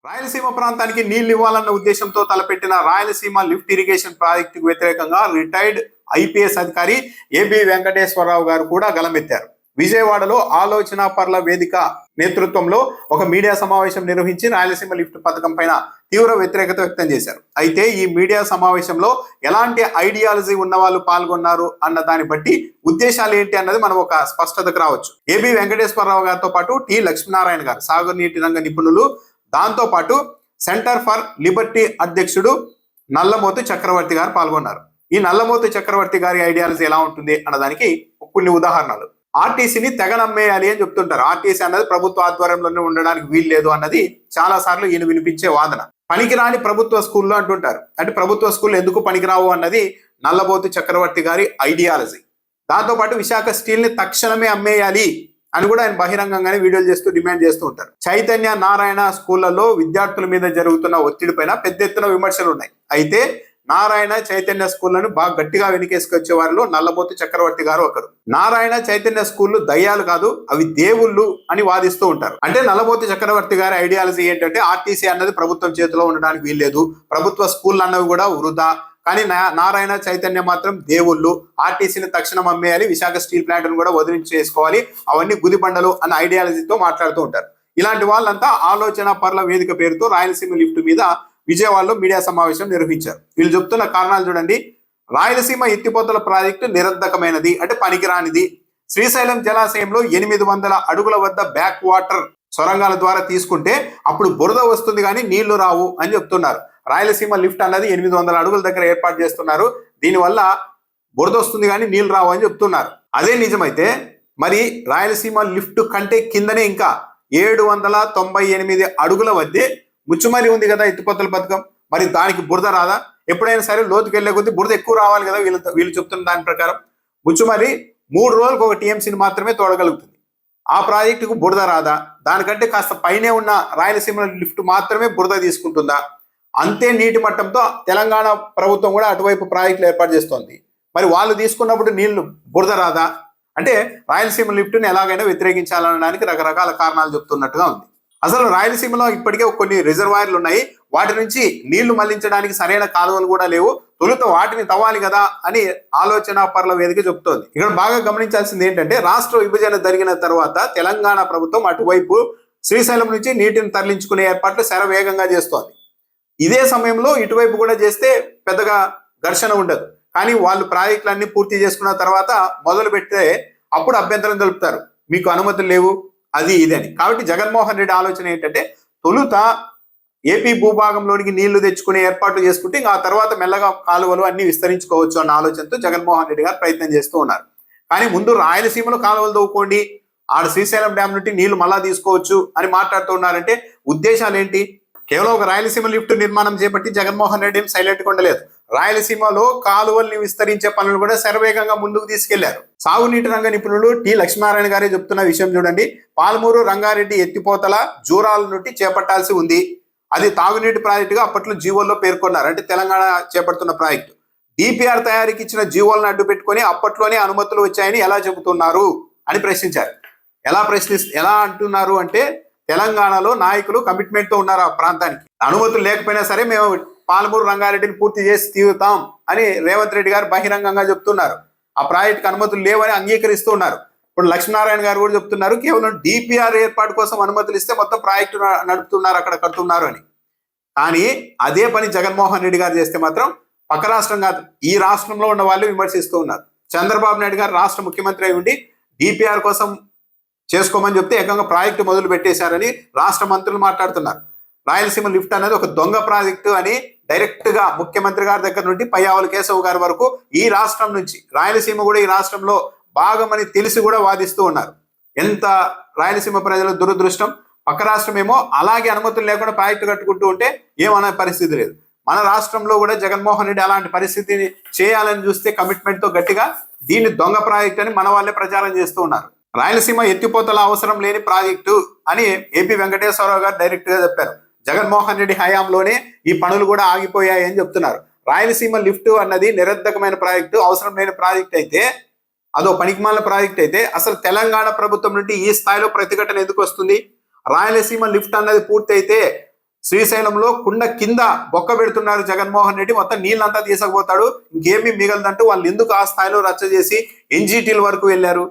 రాయలసీమ ప్రాంతానికి నీళ్లు ఇవ్వాలన్న ఉద్దేశంతో తలపెట్టిన రాయలసీమ లిఫ్ట్ ఇరిగేషన్ ప్రాజెక్టుకు వ్యతిరేకంగా రిటైర్డ్ ఐపీఎస్ అధికారి ఏబి వెంకటేశ్వరరావు గారు కూడా గలమెత్తారు. విజయవాడలో ఆలోచన పర్ల వేదిక నేతృత్వంలో ఒక మీడియా సమావేశం నిర్వహించి రాయలసీమ లిఫ్ట్ పథకం పైన తీవ్ర వ్యతిరేకత వ్యక్తం చేశారు. అయితే ఈ మీడియా సమావేశంలో ఎలాంటి ఐడియాలజీ ఉన్న వాళ్ళు పాల్గొన్నారు అన్న దాన్ని బట్టి ఉద్దేశాలు ఏంటి అన్నది మనం ఒక స్పష్టతకు రావచ్చు. ఏబి వెంకటేశ్వరరావు గారితో పాటు టి లక్ష్మీనారాయణ గారు సాగునీటి రంగ నిపుణులు, దాంతో పాటు సెంటర్ ఫర్ లిబర్టీ అధ్యక్షుడు నల్లమోతు చక్రవర్తి గారు పాల్గొన్నారు. ఈ నల్లమోతు చక్రవర్తి గారి ఐడియాలజీ ఎలా ఉంటుంది అన్నదానికి కొన్ని ఉదాహరణలు. ఆర్టీసీని తెగ నమ్మేయాలి అని చెప్తుంటారు. ఆర్టీసీ అన్నది ప్రభుత్వ ఆధ్వర్యంలోనే ఉండడానికి వీలు లేదు అన్నది చాలా సార్లు ఈయన వినిపించే వాదన. పనికిరాని ప్రభుత్వ స్కూల్లో అంటుంటారు. అంటే ప్రభుత్వ స్కూల్ ఎందుకు పనికిరావు అన్నది నల్లబోతు చక్రవర్తి గారి ఐడియాలజీ. దాంతో పాటు విశాఖ స్టీల్ ని తక్షణమే అమ్మేయాలి అని కూడా ఆయన బహిరంగంగానే వీడియోలు చేస్తూ డిమాండ్ చేస్తూ ఉంటారు. చైతన్య నారాయణ స్కూళ్లలో విద్యార్థుల మీద జరుగుతున్న ఒత్తిడి పైన పెద్ద ఎత్తున విమర్శలు ఉన్నాయి. అయితే నారాయణ చైతన్య స్కూళ్లను బాగా గట్టిగా వెనకేసుకొచ్చే వారిలో నల్లబోతు చక్రవర్తి గారు ఒకరు. నారాయణ చైతన్య స్కూళ్లు దయ్యాలు కాదు, అవి దేవుళ్ళు అని వాదిస్తూ ఉంటారు. అంటే నల్లబోతు చక్రవర్తి గారి ఐడియాలజీ ఏంటంటే ఆర్టీసీ అన్నది ప్రభుత్వం చేతిలో ఉండడానికి వీల్లేదు, ప్రభుత్వ స్కూల్ అన్నవి కూడా వృధా, కానీ నారాయణ చైతన్య మాత్రం దేవుళ్ళు, ఆర్టీసీని తక్షణం అమ్మేయాలి, విశాఖ స్టీల్ ప్లాంట్ ను కూడా వదిలించి చేసుకోవాలి, అవన్నీ గుదిబండలు అన్న ఐడియాలజీతో మాట్లాడుతూ ఉంటారు. ఇలాంటి వాళ్ళంతా ఆలోచన పర్ల వేదిక పేరుతో రాయలసీమ లిఫ్ట్ మీద విజయవాడలో మీడియా సమావేశం నిర్వహించారు. వీళ్ళు చెప్తున్న కారణాలు చూడండి. రాయలసీమ ఎత్తిపోతల ప్రాజెక్టు నిరర్ధకమైనది, అంటే పనికిరానిది. శ్రీశైలం జలాశయంలో 800 అడుగుల వద్ద బ్యాక్ వాటర్ సొరంగాల ద్వారా తీసుకుంటే అప్పుడు బురద వస్తుంది కానీ నీళ్లు రావు అని చెప్తున్నారు. రాయలసీమ లిఫ్ట్ అన్నది 800 అడుగుల దగ్గర ఏర్పాటు చేస్తున్నారు, దీనివల్ల బురద వస్తుంది కానీ నీళ్లు రావు అని చెప్తున్నారు. అదే నిజమైతే మరి రాయలసీమ లిఫ్ట్ కంటే కిందనే ఇంకా 798 అడుగుల వద్దే ముచ్చుమరి ఉంది కదా ఎత్తిపోతల పథకం. మరి దానికి బురద రాదా? ఎప్పుడైనా సరే లోతుకు వెళ్లే కొద్దీ బురద ఎక్కువ రావాలి కదా. వీళ్ళు చెప్తున్న దాని ప్రకారం ముచ్చుమరి 3 రోజులకు ఒక టీఎంసీని మాత్రమే తోడగలుగుతుంది. ఆ ప్రాజెక్టుకు బురద రాదా? దానికంటే కాస్త పైనే ఉన్న రాయలసీమ లిఫ్ట్ మాత్రమే బురద తీసుకుంటుందా? అంతే నీటి మట్టంతో తెలంగాణ ప్రభుత్వం కూడా అటువైపు ప్రాజెక్టులు ఏర్పాటు చేస్తోంది. మరి వాళ్ళు తీసుకున్నప్పుడు నీళ్లు బురద రాదా? అంటే రాయలసీమ లిఫ్ట్ని ఎలాగైనా వ్యతిరేకించాలనడానికి రకరకాల కారణాలు చెప్తున్నట్టుగా ఉంది. అసలు రాయలసీమలో ఇప్పటికే కొన్ని రిజర్వాయర్లు ఉన్నాయి, వాటి నుంచి నీళ్లు మళ్లించడానికి సరైన కాలువలు కూడా లేవు, తొలుత వాటిని తవ్వాలి కదా అని ఆలోచన పర్ల వేదిక చెప్తోంది. ఇక్కడ బాగా గమనించాల్సింది ఏంటంటే రాష్ట్ర విభజన జరిగిన తర్వాత తెలంగాణ ప్రభుత్వం అటువైపు శ్రీశైలం నుంచి నీటిని తరలించుకునే ఏర్పాట్లు శరవేగంగా చేస్తోంది. ఇదే సమయంలో ఇటువైపు కూడా చేస్తే పెద్దగా ఘర్షణ ఉండదు. కానీ వాళ్ళు ప్రాజెక్టులన్నీ పూర్తి చేసుకున్న తర్వాత మొదలు పెడితే అప్పుడు అభ్యంతరం తెలుపుతారు, మీకు అనుమతులు లేవు అది ఇదని. కాబట్టి జగన్మోహన్ రెడ్డి ఆలోచన ఏంటంటే తొలుత ఏపీ భూభాగంలోనికి నీళ్లు తెచ్చుకునే ఏర్పాట్లు చేసుకుంటే ఇంకా ఆ తర్వాత మెల్లగా కాలువలు అన్ని విస్తరించుకోవచ్చు అన్న ఆలోచనతో జగన్మోహన్ రెడ్డి గారు ప్రయత్నం చేస్తూ ఉన్నారు. కానీ ముందు రాయలసీమలో కాలువలు తవ్వుకోండి, ఆడ శ్రీశైలం డ్యామ్ నుండి నీళ్లు మళ్ళా తీసుకోవచ్చు అని మాట్లాడుతూ ఉన్నారంటే ఉద్దేశాలు ఏంటి? కేవలం ఒక రాయలసీమ లిఫ్ట్ నిర్మాణం చేపట్టి జగన్మోహన్ రెడ్డి సైలెంట్ ఉండలేదు. రాయలసీమలో కాలువల్ని విస్తరించే పనులు కూడా శరవేగంగా ముందుకు తీసుకెళ్లారు. సాగునీటి రంగ నిపుణులు టి లక్ష్మీనారాయణ గారే చెప్తున్న విషయం చూడండి. పాలమూరు రంగారెడ్డి ఎత్తిపోతల జూరాల నుండి చేపట్టాల్సి ఉంది, అది తాగునీటి ప్రాజెక్టుగా అప్పట్లో జీవోల్లో పేర్కొన్నారు. అంటే తెలంగాణ చేపడుతున్న ప్రాజెక్టు డిపిఆర్ తయారీకి ఇచ్చిన జీవోలను అడ్డు పెట్టుకుని అప్పట్లోనే అనుమతులు వచ్చాయని ఎలా చెబుతున్నారు అని ప్రశ్నించారు. ఎలా అంటున్నారు అంటే తెలంగాణలో నాయకులు కమిట్మెంట్ తో ఉన్నారు, ఆ ప్రాంతానికి అనుమతులు లేకపోయినా సరే మేము పాలమూరు రంగారెడ్డిని పూర్తి చేసి తీరుతాం అని రేవంత్ రెడ్డి గారు బహిరంగంగా చెప్తున్నారు. ఆ ప్రాజెక్టుకు అనుమతులు లేవని అంగీకరిస్తూ ఉన్నారు. ఇప్పుడు లక్ష్మీనారాయణ గారు కూడా చెప్తున్నారు కేవలం డిపిఆర్ ఏర్పాటు కోసం అనుమతులు ఇస్తే మొత్తం ప్రాజెక్టు నడుపుతున్నారు, అక్కడ కడుతున్నారు అని. కానీ అదే పని జగన్మోహన్ రెడ్డి గారు చేస్తే మాత్రం పక్క రాష్ట్రం కాదు, ఈ రాష్ట్రంలో ఉన్న వాళ్ళు విమర్శిస్తూ ఉన్నారు. చంద్రబాబు నాయుడు గారు రాష్ట్ర ముఖ్యమంత్రి అయి ఉండి డిపిఆర్ కోసం చేసుకోమని చెప్తే ఏకంగా ప్రాజెక్టు మొదలు పెట్టేశారని రాష్ట్ర మంత్రులు మాట్లాడుతున్నారు. రాయలసీమ లిఫ్ట్ అనేది ఒక దొంగ ప్రాజెక్టు అని డైరెక్ట్ గా ముఖ్యమంత్రి గారి దగ్గర నుండి పయ్యావుల కేశవ్ గారి వరకు ఈ రాష్ట్రం నుంచి రాయలసీమ కూడా ఈ రాష్ట్రంలో భాగమని తెలిసి కూడా వాదిస్తూ ఉన్నారు. ఎంత రాయలసీమ ప్రజల దురదృష్టం. పక్క రాష్ట్రం ఏమో అలాగే అనుమతులు లేకుండా ప్రాజెక్టు కట్టుకుంటూ ఉంటే ఏమనే పరిస్థితి లేదు. మన రాష్ట్రంలో కూడా జగన్మోహన్ రెడ్డి అలాంటి పరిస్థితిని చేయాలని చూస్తే కమిట్మెంట్ తో గట్టిగా దీన్ని దొంగ ప్రాజెక్ట్ అని మన వాళ్ళే ప్రచారం చేస్తూ ఉన్నారు. రాయలసీమ ఎత్తిపోతల అవసరం లేని ప్రాజెక్టు అని ఏపీ వెంకటేశ్వరరావు గారు డైరెక్ట్ గా చెప్పారు. జగన్మోహన్ రెడ్డి హయాంలోనే ఈ పనులు కూడా ఆగిపోయాయి అని చెప్తున్నారు. రాయలసీమ లిఫ్ట్ అన్నది నిరర్ధకమైన ప్రాజెక్టు, అవసరం లేని ప్రాజెక్ట్ అయితే, అదో పనికిమాలిన ప్రాజెక్ట్ అయితే అసలు తెలంగాణ ప్రభుత్వం నుండి ఈ స్థాయిలో ప్రతిఘటన ఎందుకు వస్తుంది? రాయలసీమ లిఫ్ట్ అన్నది పూర్తి అయితే శ్రీశైలంలో కుండ కింద బొక్క పెడుతున్నారు జగన్మోహన్ రెడ్డి, మొత్తం నీళ్ళంతా తీసుకుపోతాడు, ఇంకేమీ మిగలదంటూ వాళ్ళు ఎందుకు ఆ స్థాయిలో రచ్చ చేసి ఎన్జిటీల వరకు వెళ్ళారు?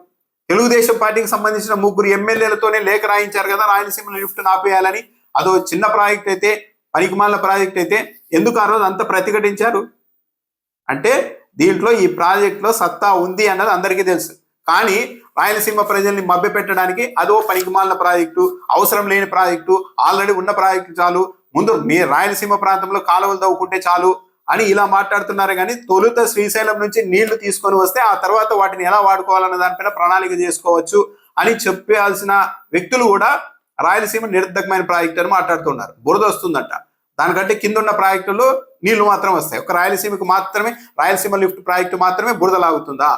తెలుగుదేశం పార్టీకి సంబంధించిన 3 ఎమ్మెల్యేలతోనే లేఖ రాయించారు కదా రాయలసీమ లిఫ్ట్ ఆపేయాలని. అదో చిన్న ప్రాజెక్ట్ అయితే, పనికిమాలిన ప్రాజెక్ట్ అయితే ఎందుకు ఆ రోజు అంత ప్రతిఘటించారు? అంటే దీంట్లో ఈ ప్రాజెక్టులో సత్తా ఉంది అన్నది అందరికీ తెలుసు. కానీ రాయలసీమ ప్రజల్ని మభ్యపెట్టడానికి అదో పనికిమాలిన ప్రాజెక్టు, అవసరం లేని ప్రాజెక్టు, ఆల్రెడీ ఉన్న ప్రాజెక్టు చాలు, ముందు మీ రాయలసీమ ప్రాంతంలో కాలువలు తవ్వుకుంటే చాలు అని ఇలా మాట్లాడుతున్నారు. కానీ తొలుత శ్రీశైలం నుంచి నీళ్లు తీసుకొని వస్తే ఆ తర్వాత వాటిని ఎలా వాడుకోవాలన్న దానిపైన ప్రణాళిక చేసుకోవచ్చు అని చెప్పాల్సిన వ్యక్తులు కూడా రాయలసీమ నిరర్ధకమైన ప్రాజెక్టు అని మాట్లాడుతున్నారు. బురద వస్తుందంట, దానికంటే కింద ఉన్న ప్రాజెక్టుల్లో నీళ్లు మాత్రం వస్తాయి. ఒక రాయలసీమకు మాత్రమే, రాయలసీమ లిఫ్ట్ ప్రాజెక్టు మాత్రమే బురద లాగుతుందా?